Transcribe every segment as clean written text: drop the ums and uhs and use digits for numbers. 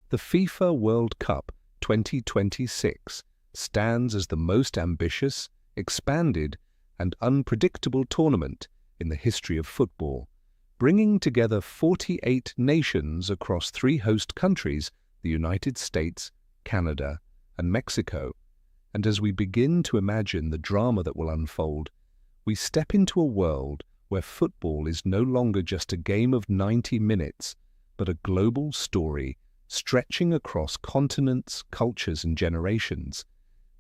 The FIFA World Cup 2026 stands as the most ambitious, expanded, and unpredictable tournament in the history of football, bringing together 48 nations across 3 host countries, the United States, Canada, and Mexico. And as we begin to imagine the drama that will unfold, we step into a world where football is no longer just a game of 90 minutes, but a global story stretching across continents, cultures, and generations.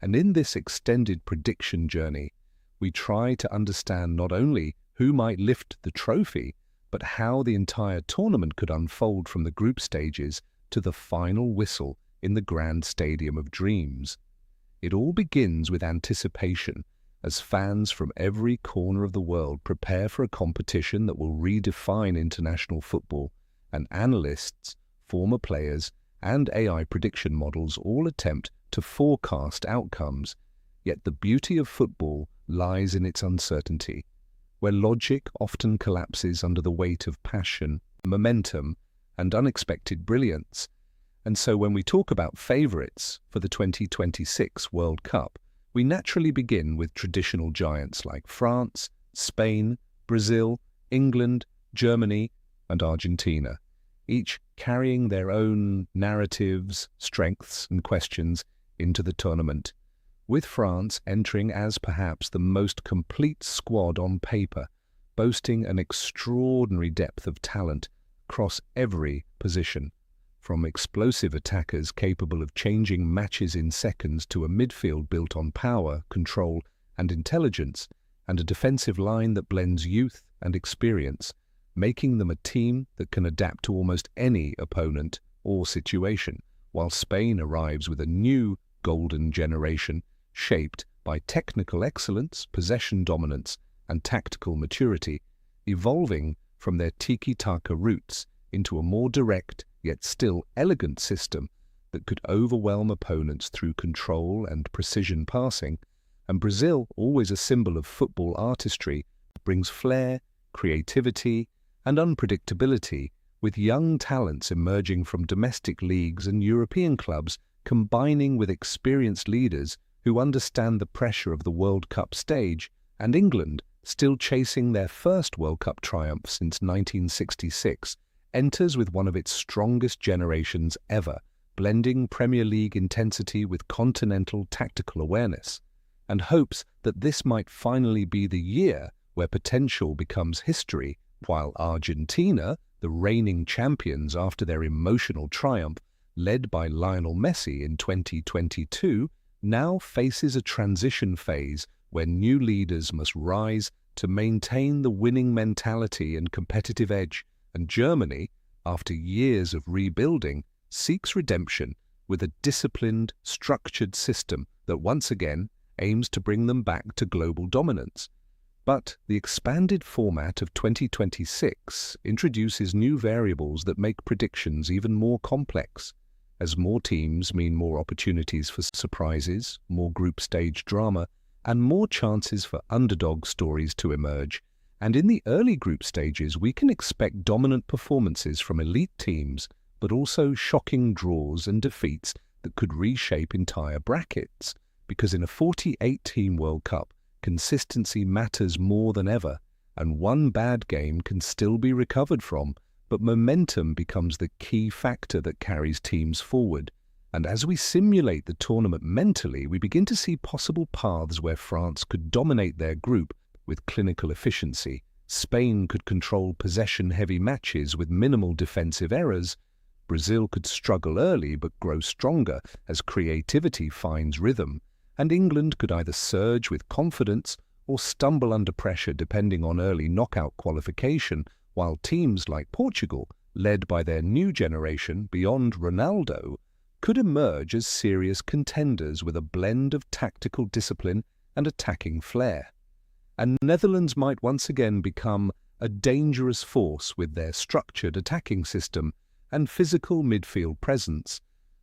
And in this extended prediction journey, we try to understand not only who might lift the trophy, but how the entire tournament could unfold from the group stages to the final whistle in the grand stadium of dreams. It all begins with anticipation, as fans from every corner of the world prepare for a competition that will redefine international football, and analysts, former players, and AI prediction models all attempt to forecast outcomes. Yet the beauty of football lies in its uncertainty, where logic often collapses under the weight of passion, momentum, and unexpected brilliance. And so when we talk about favourites for the 2026 World Cup, we naturally begin with traditional giants like France, Spain, Brazil, England, Germany, and Argentina, each carrying their own narratives, strengths, and questions into the tournament, with France entering as perhaps the most complete squad on paper, boasting an extraordinary depth of talent across every position, from explosive attackers capable of changing matches in seconds to a midfield built on power, control, and intelligence, and a defensive line that blends youth and experience, making them a team that can adapt to almost any opponent or situation, while Spain arrives with a new golden generation shaped by technical excellence, possession dominance, and tactical maturity, evolving from their tiki-taka roots into a more direct yet still elegant system that could overwhelm opponents through control and precision passing. And Brazil, always a symbol of football artistry, brings flair, creativity, and unpredictability, with young talents emerging from domestic leagues and European clubs combining with experienced leaders who understand the pressure of the World Cup stage, and England, still chasing their first World Cup triumph since 1966, enters with one of its strongest generations ever, blending Premier League intensity with continental tactical awareness, and hopes that this might finally be the year where potential becomes history, while Argentina, the reigning champions after their emotional triumph, led by Lionel Messi in 2022, now faces a transition phase where new leaders must rise to maintain the winning mentality and competitive edge, and Germany, after years of rebuilding, seeks redemption with a disciplined, structured system that once again aims to bring them back to global dominance. But the expanded format of 2026 introduces new variables that make predictions even more complex, as more teams mean more opportunities for surprises, more group stage drama, and more chances for underdog stories to emerge. And in the early group stages, we can expect dominant performances from elite teams, but also shocking draws and defeats that could reshape entire brackets. Because in a 48-team World Cup, consistency matters more than ever, and one bad game can still be recovered from, but momentum becomes the key factor that carries teams forward. And as we simulate the tournament mentally, we begin to see possible paths where France could dominate their group with clinical efficiency, Spain could control possession-heavy matches with minimal defensive errors, Brazil could struggle early but grow stronger as creativity finds rhythm, and England could either surge with confidence or stumble under pressure depending on early knockout qualification, while teams like Portugal, led by their new generation beyond Ronaldo, could emerge as serious contenders with a blend of tactical discipline and attacking flair. And Netherlands might once again become a dangerous force with their structured attacking system and physical midfield presence.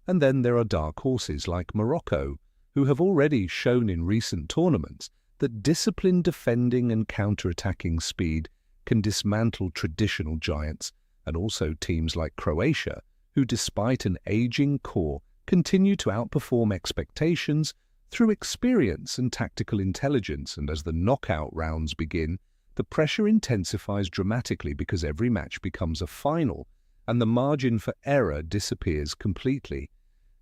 And then there are dark horses like Morocco, who have already shown in recent tournaments that disciplined defending and counter-attacking speed can dismantle traditional giants, and also teams like Croatia, who despite an aging core continue to outperform expectations through experience and tactical intelligence. And as the knockout rounds begin, the pressure intensifies dramatically because every match becomes a final and the margin for error disappears completely.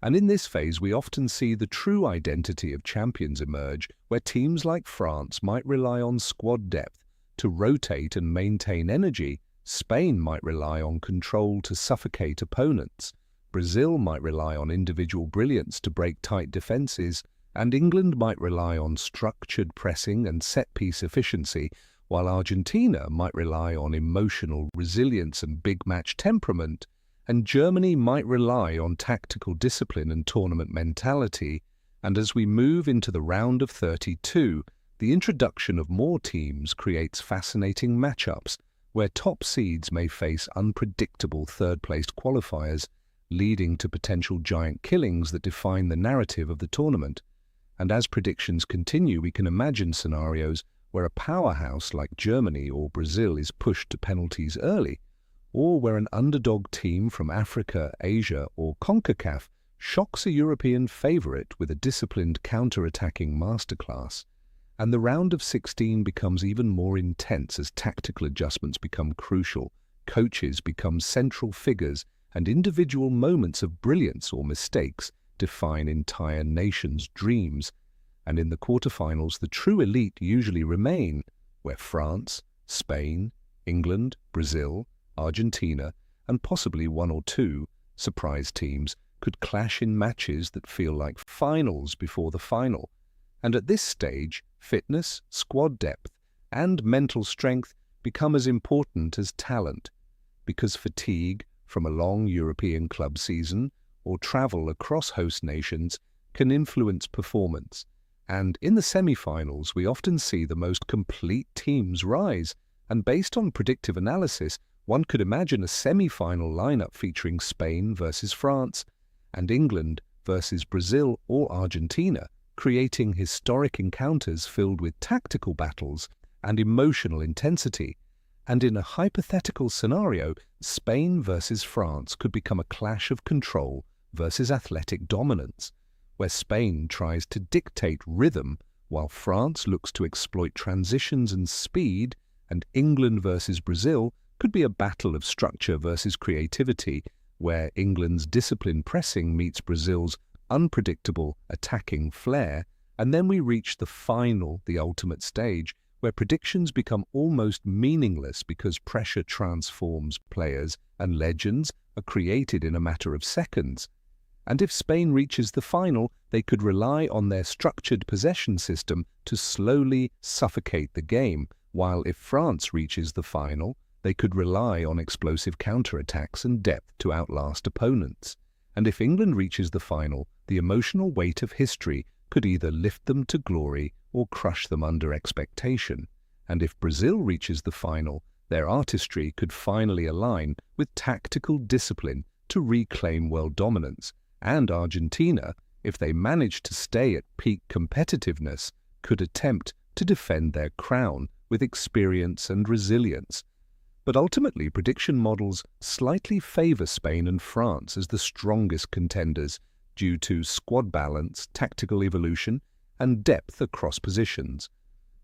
And in this phase, we often see the true identity of champions emerge, where teams like France might rely on squad depth to rotate and maintain energy. Spain might rely on control to suffocate opponents. Brazil might rely on individual brilliance to break tight defenses, and England might rely on structured pressing and set-piece efficiency, while Argentina might rely on emotional resilience and big-match temperament, and Germany might rely on tactical discipline and tournament mentality. And as we move into the round of 32, the introduction of more teams creates fascinating matchups, where top seeds may face unpredictable third-placed qualifiers, leading to potential giant killings that define the narrative of the tournament. And as predictions continue, we can imagine scenarios where a powerhouse like Germany or Brazil is pushed to penalties early, or where an underdog team from Africa, Asia, or CONCACAF shocks a European favourite with a disciplined counter-attacking masterclass. And the round of 16 becomes even more intense as tactical adjustments become crucial, coaches become central figures, and individual moments of brilliance or mistakes define entire nations' dreams. And in the quarterfinals, the true elite usually remain, where France, Spain, England, Brazil, Argentina, and possibly one or two surprise teams could clash in matches that feel like finals before the final. And at this stage, fitness, squad depth, and mental strength become as important as talent, because fatigue from a long European club season or travel across host nations can influence performance. And in the semi-finals, we often see the most complete teams rise, and based on predictive analysis, one could imagine a semi-final lineup featuring Spain versus France and England versus Brazil or Argentina, creating historic encounters filled with tactical battles and emotional intensity. And in a hypothetical scenario, Spain versus France could become a clash of control versus athletic dominance, where Spain tries to dictate rhythm while France looks to exploit transitions and speed, and England versus Brazil could be a battle of structure versus creativity, where England's disciplined pressing meets Brazil's unpredictable attacking flair. And then we reach the final, the ultimate stage, where predictions become almost meaningless because pressure transforms players and legends are created in a matter of seconds. And if Spain reaches the final, they could rely on their structured possession system to slowly suffocate the game, while if France reaches the final, they could rely on explosive counterattacks and depth to outlast opponents. And if England reaches the final, the emotional weight of history could either lift them to glory or crush them under expectation. And if Brazil reaches the final, their artistry could finally align with tactical discipline to reclaim world dominance. And Argentina, if they manage to stay at peak competitiveness, could attempt to defend their crown with experience and resilience. But ultimately, prediction models slightly favor Spain and France as the strongest contenders due to squad balance, tactical evolution, and depth across positions,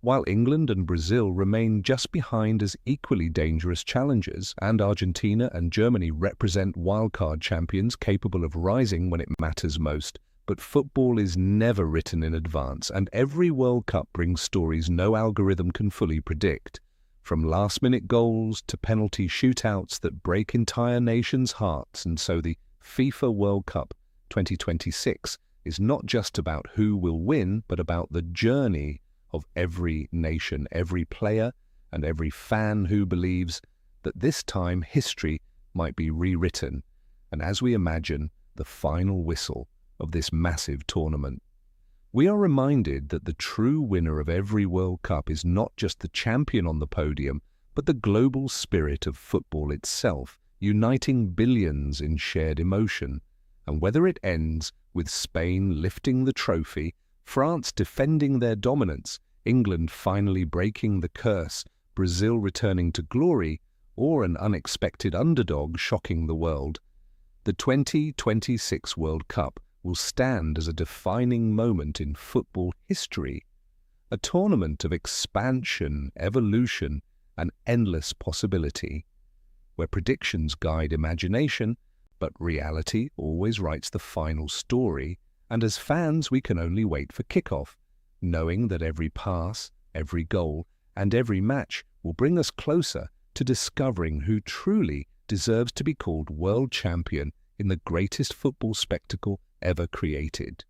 while England and Brazil remain just behind as equally dangerous challengers, and Argentina and Germany represent wildcard champions capable of rising when it matters most. But football is never written in advance, and every World Cup brings stories no algorithm can fully predict, from last-minute goals to penalty shootouts that break entire nations' hearts. And so the FIFA World Cup 2026 is not just about who will win, but about the journey of every nation, every player, and every fan who believes that this time history might be rewritten. And as we imagine the final whistle of this massive tournament, we are reminded that the true winner of every World Cup is not just the champion on the podium, but the global spirit of football itself, uniting billions in shared emotion. And whether it ends with Spain lifting the trophy, France defending their dominance, England finally breaking the curse, Brazil returning to glory, or an unexpected underdog shocking the world, The 2026 World Cup will stand as a defining moment in football history, a tournament of expansion, evolution, and endless possibility, where predictions guide imagination, but reality always writes the final story, and as fans we can only wait for kickoff, knowing that every pass, every goal, and every match will bring us closer to discovering who truly deserves to be called world champion in the greatest football spectacle ever created.